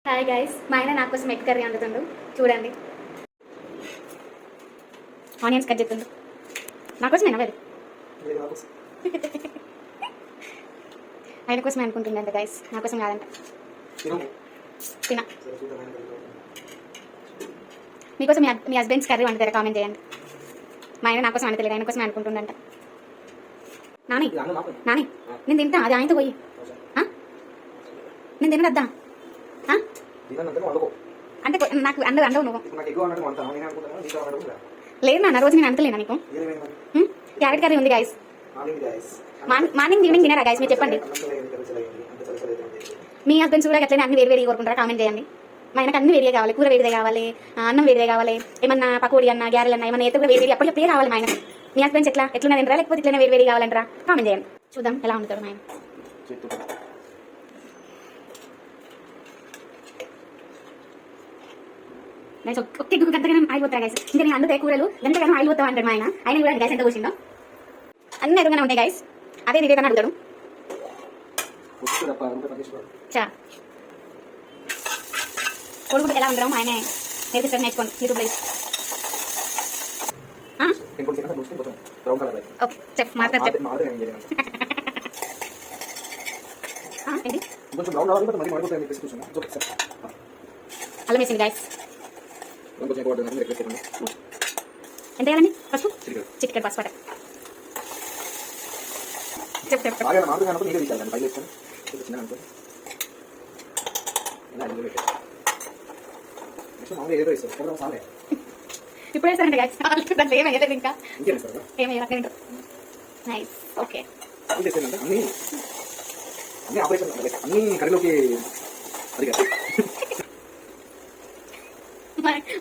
Hi guys, మా ఆయన నా కోసం ఎగ్ కర్రీ వండుతుండు. చూడండి, ఆనియన్స్ కట్ చేస్తుండు. నా కోసమేనా వేరు ఆయన కోసమే అనుకుంటుందంట గైస్, నా కోసం కాదంట. తినా మీకోసం మీ హస్బెండ్స్ కర్రీ వండుతారా? కామెంట్ చేయండి. మా ఆయన నా కోసం వండతలేడు, ఆయన కోసమే అనుకుంటుందంట. నాని నాని నేను తింటా, అది ఆయనతో పోయి. నేను తినద్దా? అంటే నాకు అండవు నువ్వు. లేదు నాన్న, రోజు నేను అంటలేనా నీకు? క్యారెట్ కర్రీ ఉంది గైస్. మార్నింగ్ ఈవినింగ్ తినారా గైస్? మీరు చెప్పండి. మీ హస్బెండ్స్ కూడా అట్లనే అన్ని వేరు కోరుకుంటారా? కామెంట్ చేయండి. మా ఆయనకు అన్ని వేరే కావాలి, కూర వేరే కావాలి, అన్నం వేరే కావాలి, ఏమన్నా పకోడీ అన్న గ్యారెల్ అన్న ఏమన్నా అయితే కూడా వేరే అప్పటికే కావాలి మా ఆయన. మీ హస్బెండ్స్ ఎట్లా తినరా, లేకపోతే ఇట్లనే వేరు కావాలంటారా? కామెంట్ చేయండి. చూద్దాం ఎలా ఉంటాడు మా ఆయన. గైస్ ఒక్క ఎగ్గు గంటగానే ఆయిల్ పోతారా గైస్? ఇంకా నేను అందుకే కూరలు గంటగానే ఆయిల్ పోతావు అంటాడు మా ఆయన కూడా గైస్ ఎంత కూర్చుందో. అన్ని ఎదురుగానే ఉంటాయి గైస్, అదే ఇదేదని అడుగుతాడు. కోడిగుడ్డు ఎలా ఉండడం మా ఆయన నేర్పిస్తారు, నేర్చుకోండి యూట్యూబ్లో. ఓకే చెప్ మాట్లాడు చెప్పు. ఏంటి అల్లం వేసింది గైస్. ఎంత వేయాలండి? పసుపు చిటికెడు పసుపు. చెప్పు ఇప్పుడు వేస్తారండి గైస్, దాంట్లో ఏమయ్యలేదు ఇంకా ఏమయ్యారు. Nice okay.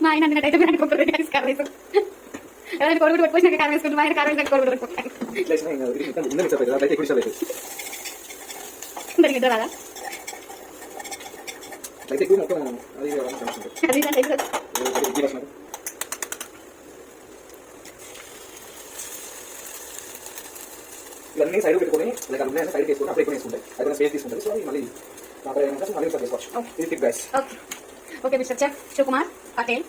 మా ఆయన అన్నట్టయితే మీరు అనుకుంటారు గైస్ కర్రీస్. ఎవరైనా కొడుకు పట్టుకొచ్చినాక కారం వేసుకుంటారు, మా ఆయన కారం వేసుకుంటే కొడుకు పట్టుకుంటారు. నిద్ర రాదా? ఇవన్నీ సైడ్ పెట్టుకొని లైక్ అన్నీ సైడ్ వేసుకొని అప్పుడు ఎక్కువ వేసుకుంటాయి, అయితే స్పేస్ తీసుకుంటుంది. సో మళ్ళీ మళ్ళీ చేసుకోవచ్చు. Okay mister chef Shivakumar Patel.